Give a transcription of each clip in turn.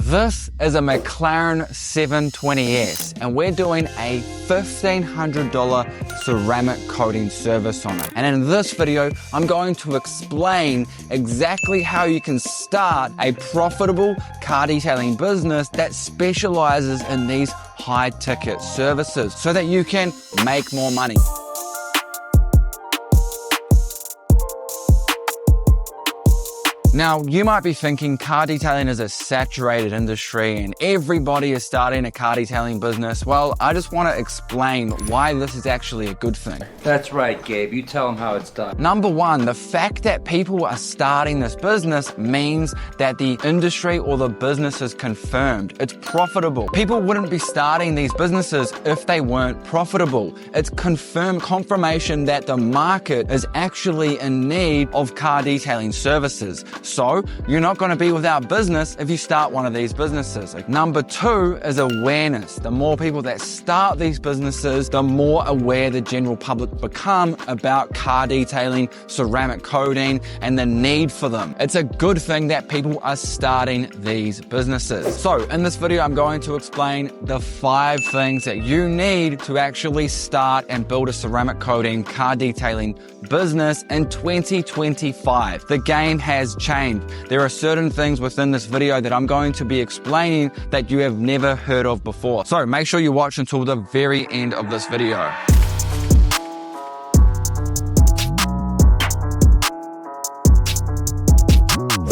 This is a McLaren 720S and we're doing a $1,500 ceramic coating service on it. And in this video, I'm going to explain exactly how you can start a profitable car detailing business that specializes in these high ticket services so that you can make more money. Now, you might be thinking car detailing is a saturated industry and everybody is starting a car detailing business. Well, I just want to explain why this is actually a good thing. That's right, Gabe. You tell them how it's done. Number one, the fact that people are starting this business means that the industry or the business is confirmed. It's profitable. People wouldn't be starting these businesses if they weren't profitable. It's confirmation that the market is actually in need of car detailing services. So you're not going to be without business if you start one of these businesses. Number two is awareness. The more people that start these businesses, the more aware the general public become about car detailing, ceramic coating, and the need for them. It's a good thing that people are starting these businesses. So in this video, I'm going to explain the 5 things that you need to actually start and build a ceramic coating car detailing business in 2025. The game has changed. There are certain things within this video that I'm going to be explaining that you have never heard of before. So make sure you watch until the very end of this video.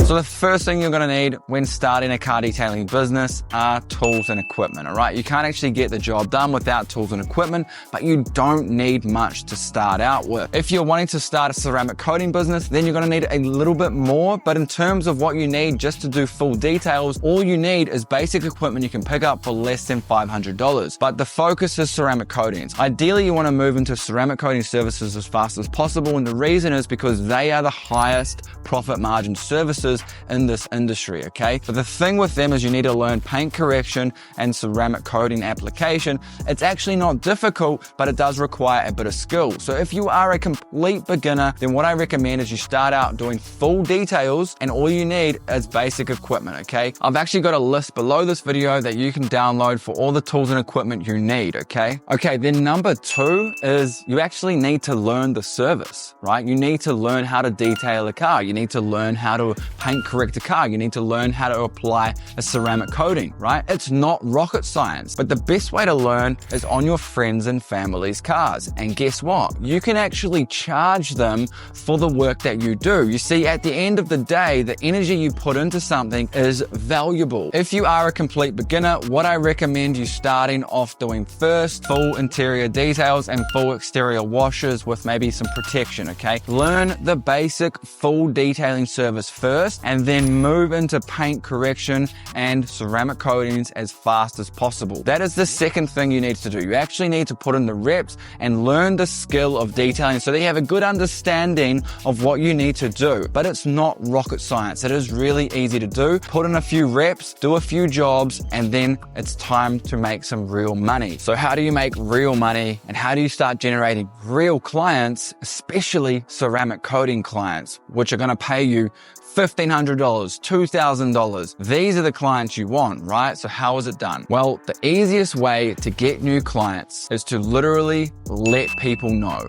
So the first thing you're going to need when starting a car detailing business are tools and equipment, all right? You can't actually get the job done without tools and equipment, but you don't need much to start out with. If you're wanting to start a ceramic coating business, then you're going to need a little bit more, but in terms of what you need just to do full details, all you need is basic equipment you can pick up for less than $500. But the focus is ceramic coatings. Ideally, you want to move into ceramic coating services as fast as possible, and the reason is because they are the highest profit margin services in this industry, okay? But the thing with them is you need to learn paint correction and ceramic coating application. It's actually not difficult, but it does require a bit of skill. So if you are a complete beginner, then what I recommend is you start out doing full details and all you need is basic equipment, okay? I've actually got a list below this video that you can download for all the tools and equipment you need, okay? Okay, then number 2 is you actually need to learn the service, right? You need to learn how to detail a car. You need to learn how to paint correct a car. You need to learn how to apply a ceramic coating, right? It's not rocket science, but the best way to learn is on your friends and family's cars. And guess what? You can actually charge them for the work that you do. You see, at the end of the day, the energy you put into something is valuable. If you are a complete beginner, what I recommend you starting off doing first, full interior details and full exterior washes with maybe some protection, okay? Learn the basic full detailing service first, and then move into paint correction and ceramic coatings as fast as possible. That is the second thing you need to do. You actually need to put in the reps and learn the skill of detailing so that you have a good understanding of what you need to do. But it's not rocket science. It is really easy to do. Put in a few reps, do a few jobs, and then it's time to make some real money. So how do you make real money and how do you start generating real clients, especially ceramic coating clients, which are going to pay you $1,500, $2,000. These are the clients you want, right? So how is it done? Well, the easiest way to get new clients is to literally let people know,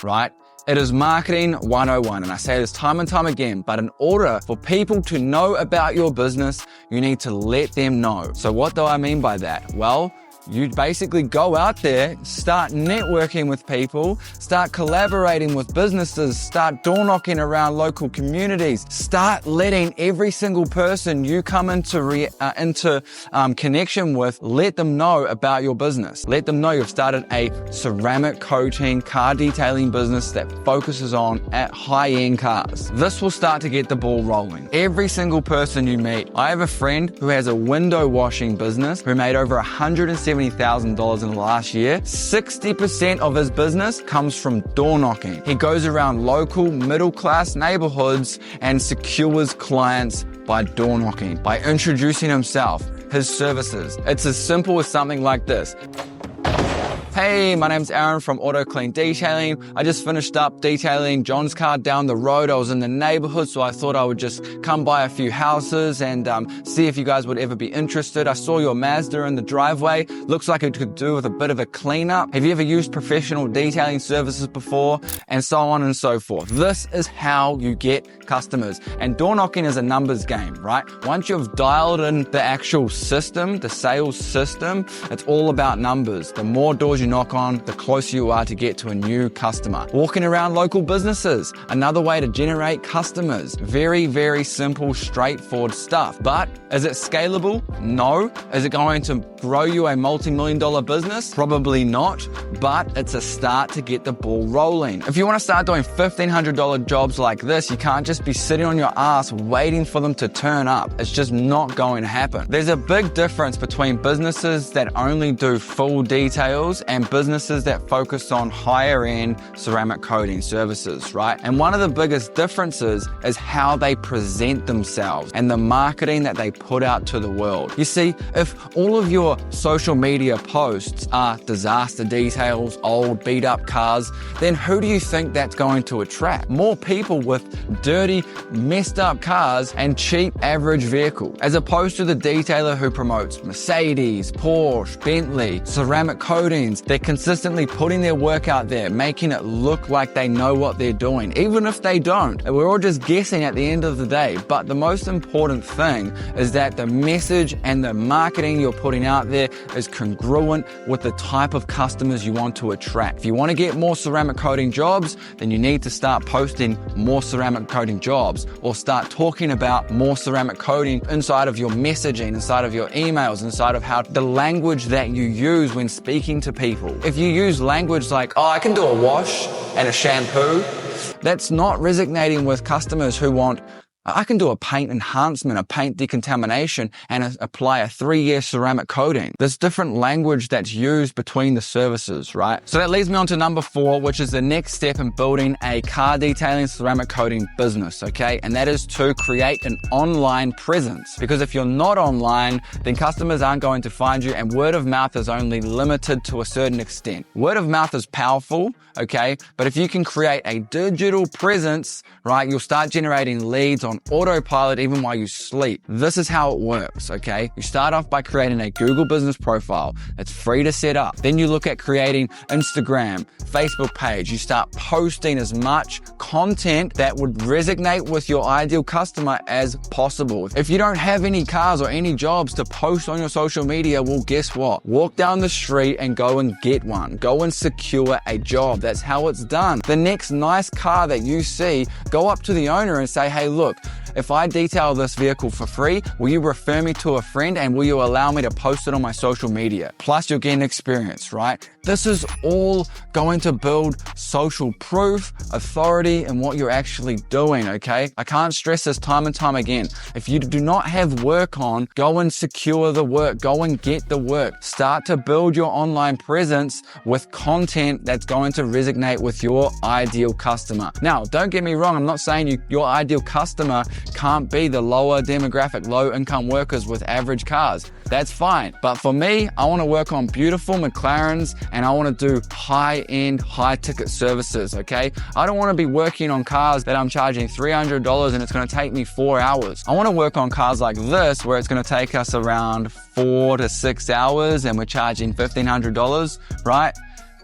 right? It is marketing 101, and I say this time and time again, but in order for people to know about your business, you need to let them know. So what do I mean by that? Well, you basically go out there, start networking with people, start collaborating with businesses, start door knocking around local communities, start letting every single person you come into connection with, let them know about your business. Let them know you've started a ceramic coating car detailing business that focuses on at high-end cars. This will start to get the ball rolling. Every single person you meet. I have a friend who has a window washing business who made over $170,000 in the last year. 60% of his business comes from door knocking. He goes around local middle-class neighborhoods and secures clients by door knocking, by introducing himself, his services. It's as simple as something like this. Hey, my name's Aaron from Auto Clean Detailing. I just finished up detailing John's car down the road. I was in the neighborhood, so I thought I would just come by a few houses and see if you guys would ever be interested. I saw your Mazda in the driveway. Looks like it could do with a bit of a cleanup. Have you ever used professional detailing services before? And so on and so forth. This is how you get customers. And door knocking is a numbers game, right? Once you've dialed in the actual system, the sales system, it's all about numbers. The more doors you knock on, the closer you are to get to a new customer. Walking around local businesses, another way to generate customers. Very, very simple, straightforward stuff. But is it scalable? No. Is it going to grow you a multi-million-dollar business? Probably not, but it's a start to get the ball rolling. If you want to start doing $1,500 jobs like this, you can't just be sitting on your ass waiting for them to turn up. It's just not going to happen. There's a big difference between businesses that only do full details and businesses that focus on higher end ceramic coating services, right? And one of the biggest differences is how they present themselves and the marketing that they put out to the world. You see, if all of your social media posts are disaster details, old beat up cars, then who do you think that's going to attract? More people with dirty, messed up cars and cheap average vehicles, as opposed to the detailer who promotes Mercedes, Porsche, Bentley, ceramic coatings. They're consistently putting their work out there, making it look like they know what they're doing, even if they don't. We're all just guessing at the end of the day. But the most important thing is that the message and the marketing you're putting out there is congruent with the type of customers you want to attract. If you want to get more ceramic coating jobs, then you need to start posting more ceramic coating jobs, or start talking about more ceramic coating inside of your messaging, inside of your emails, inside of how the language that you use when speaking to people. If you use language like, oh, I can do a wash and a shampoo, that's not resonating with customers who want, I can do a paint enhancement, a paint decontamination, and apply a 3-year ceramic coating. There's different language that's used between the services, right? So that leads me on to number 4, which is the next step in building a car detailing ceramic coating business, okay? And that is to create an online presence. Because if you're not online, then customers aren't going to find you, and word of mouth is only limited to a certain extent. Word of mouth is powerful, okay? But if you can create a digital presence, right, you'll start generating leads on autopilot even while you sleep. This is how it works, okay? You start off by creating a Google business profile. It's free to set up. Then you look at creating Instagram, Facebook page. You start posting as much content that would resonate with your ideal customer as possible. If you don't have any cars or any jobs to post on your social media, well, guess what? Walk down the street and go and get one. Go and secure a job. That's how it's done. The next nice car that you see, go up to the owner and say, hey, look, if I detail this vehicle for free, will you refer me to a friend and will you allow me to post it on my social media? Plus you're getting experience, right? This is all going to build social proof, authority, and what you're actually doing, okay? I can't stress this time and time again. If you do not have work on, go and secure the work. Go and get the work. Start to build your online presence with content that's going to resonate with your ideal customer. Now, don't get me wrong. I'm not saying your ideal customer can't be the lower demographic, low income workers with average cars. That's fine. But for me, I want to work on beautiful McLarens and I want to do high-end, high-ticket services, okay? I don't want to be working on cars that I'm charging $300 and it's going to take me 4 hours. I want to work on cars like this where it's going to take us around 4 to 6 hours and we're charging $1,500, right?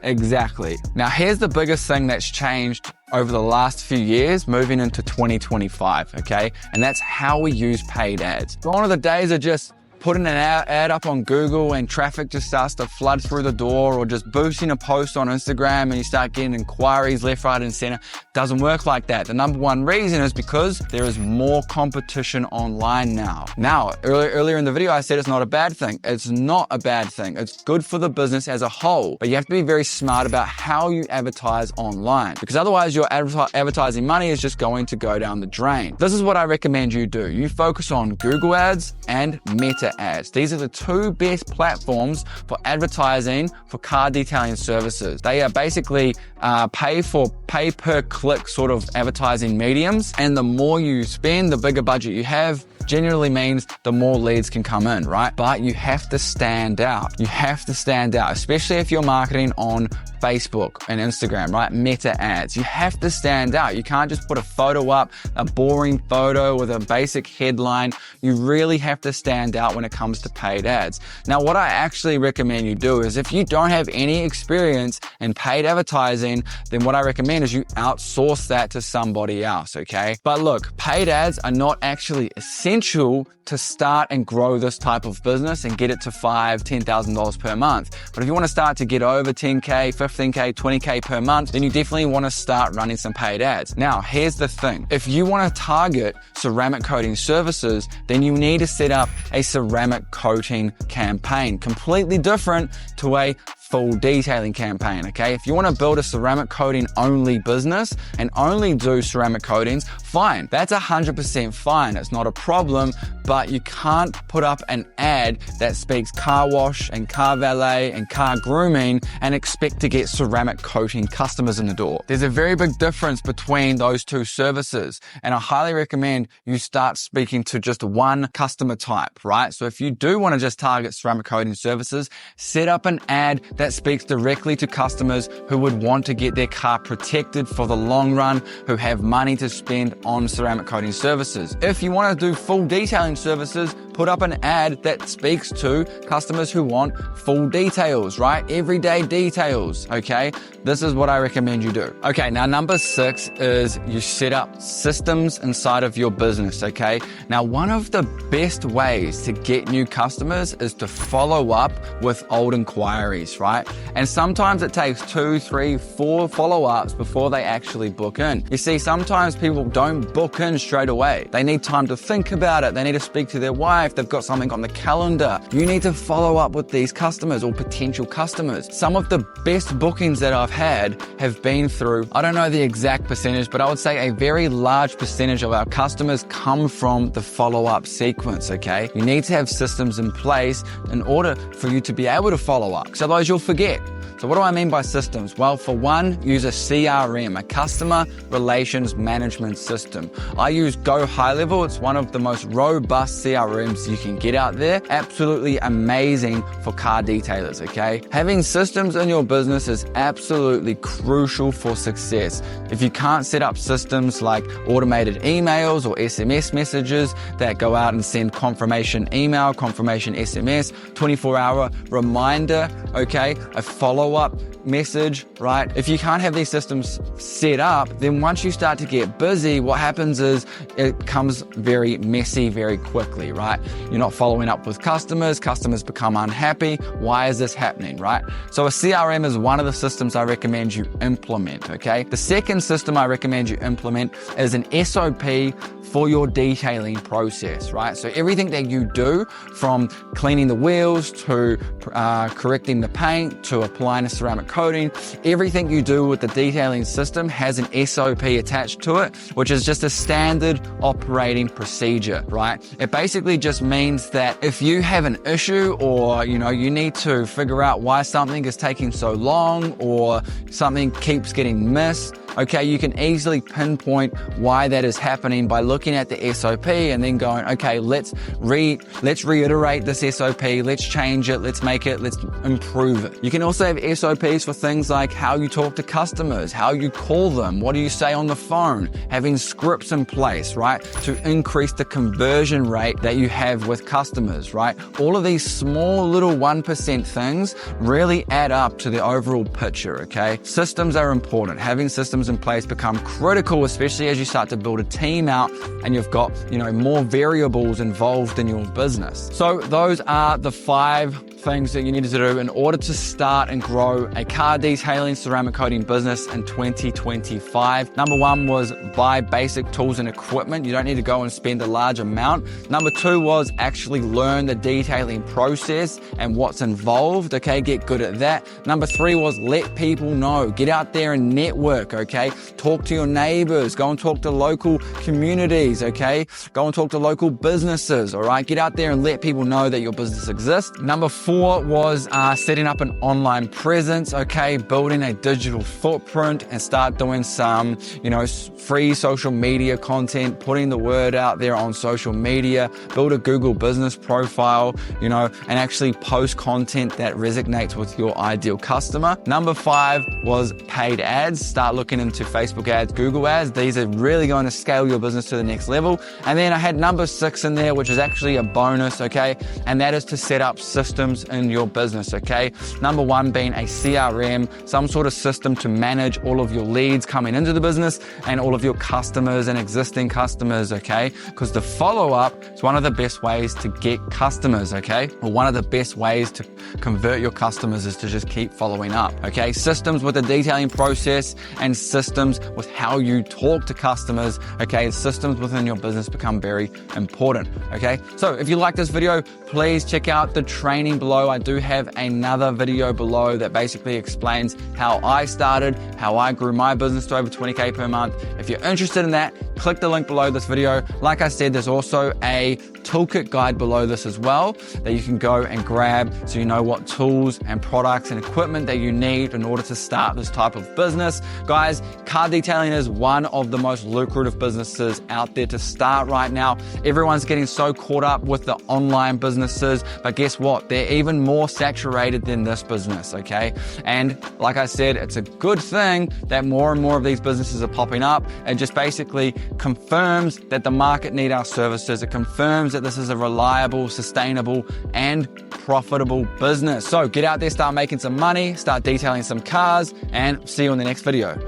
Exactly. Now, here's the biggest thing that's changed over the last few years, moving into 2025, okay? And that's how we use paid ads. Gone are the days of just putting an ad up on Google and traffic just starts to flood through the door, or just boosting a post on Instagram and you start getting inquiries left, right, and center. Doesn't work like that. The number one reason is because there is more competition online now. Now, earlier in the video, I said it's not a bad thing. It's not a bad thing. It's good for the business as a whole, but you have to be very smart about how you advertise online, because otherwise your advertising money is just going to go down the drain. This is what I recommend you do. You focus on Google ads and Meta ads. These are the two best platforms for advertising for car detailing services. They are basically pay per click sort of advertising mediums, and the more you spend, the bigger budget you have, generally means the more leads can come in, right? But you have to stand out. You have to stand out, especially if you're marketing on Facebook and Instagram, right? Meta ads. You have to stand out. You can't just put a photo up, a boring photo with a basic headline. You really have to stand out when it comes to paid ads. Now, what I actually recommend you do is if you don't have any experience in paid advertising, then what I recommend is you outsource that to somebody else, okay? But look, paid ads are not actually essential to start and grow this type of business and get it to $5,000, $10,000 per month. But if you want to start to get over 10K, 15K, 20K per month, then you definitely want to start running some paid ads. Now, here's the thing. If you want to target ceramic coating services, then you need to set up a ceramic coating campaign, completely different to a full detailing campaign, okay? If you want to build a ceramic coating only business and only do ceramic coatings, fine. That's 100% fine. It's not a problem, but you can't put up an ad that speaks car wash and car valet and car grooming and expect to get ceramic coating customers in the door. There's a very big difference between those two services, and I highly recommend you start speaking to just one customer type, right? So if you do want to just target ceramic coating services, set up an ad that speaks directly to customers who would want to get their car protected for the long run, who have money to spend on ceramic coating services. If you want to do full detailing services, put up an ad that speaks to customers who want full details, right? Everyday details, okay? This is what I recommend you do. Okay, now number 6 is you set up systems inside of your business, okay? Now, one of the best ways to get new customers is to follow up with old inquiries, right? And sometimes it takes 2, 3, 4 follow-ups before they actually book in. You see, sometimes people don't book in straight away. They need time to think about it. They need to speak to their wife. They've got something on the calendar. You need to follow up with these customers or potential customers. Some of the best bookings that I've had have been through, I don't know the exact percentage, but I would say a very large percentage of our customers come from the follow-up sequence, okay? You need to have systems in place in order for you to be able to follow up, because otherwise you'll forget. So what do I mean by systems? Well, for one, use a CRM, a customer relations management system. I use Go High Level. It's one of the most robust CRMs you can get out there. Absolutely amazing for car detailers, okay? Having systems in your business is absolutely crucial for success. If you can't set up systems like automated emails or SMS messages that go out and send confirmation email, confirmation SMS, 24-hour reminder, okay? A follow-up message, right? If you can't have these systems set up, then once you start to get busy, what happens is it becomes very messy very quickly, right? You're not following up with customers become unhappy. Why is this happening, right? So a CRM is one of the systems I recommend you implement, okay? The second system I recommend you implement is an SOP for your detailing process, right? So everything that you do, from cleaning the wheels to correcting the paint to applying a ceramic coating, everything you do with the detailing system has an SOP attached to it, which is just a standard operating procedure, right? It basically just means that if you have an issue, or you need to figure out why something is taking so long or something keeps getting missed, okay, you can easily pinpoint why that is happening by looking at the SOP and then going, okay, let's reiterate this SOP, let's change it, let's improve it. You can also have SOPs for things like how you talk to customers, how you call them, what do you say on the phone, having scripts in place, right, to increase the conversion rate that you have with customers, right? All of these small little 1% things really add up to the overall picture, okay? Systems are important. Having systems in place become critical, especially as you start to build a team out and you've got, more variables involved in your business. So those are the 5 things that you needed to do in order to start and grow a car detailing ceramic coating business in 2025. Number one was buy basic tools and equipment. You don't need to go and spend a large amount. Number two was actually learn the detailing process and what's involved, okay? Get good at that. Number three was let people know. Get out there and network, okay? Talk to your neighbors. Go and talk to local communities, okay? Go and talk to local businesses, all right? Get out there and let people know that your business exists. Number four was setting up an online presence, okay? Building a digital footprint and start doing some, free social media content, putting the word out there on social media, build a Google business profile, and actually post content that resonates with your ideal customer. Number five was paid ads. Start looking into Facebook ads, Google ads. These are really going to scale your business to the next level. And then I had number six in there, which is actually a bonus, okay? And that is to set up systems in your business, okay? Number one being a CRM, some sort of system to manage all of your leads coming into the business and all of your customers and existing customers, okay? Because the follow-up is one of the best ways to get customers, okay? Or one of the best ways to convert your customers is to just keep following up, okay? Systems with the detailing process and systems with how you talk to customers, okay? Systems within your business become very important, okay? So if you like this video, please check out the training below. I do have another video below that basically explains how I started, how I grew my business to over 20K per month. If you're interested in that, click the link below this video. Like I said, there's also a toolkit guide below this as well that you can go and grab so you know what tools and products and equipment that you need in order to start this type of business. Guys, car detailing is one of the most lucrative businesses out there to start right now. Everyone's getting so caught up with the online businesses, but guess what? They're even more saturated than this business, okay? And like I said, it's a good thing that more and more of these businesses are popping up. It just basically confirms that the market need our services. It confirms that this is a reliable, sustainable, and profitable business. So get out there, start making some money, start detailing some cars, and see you in the next video.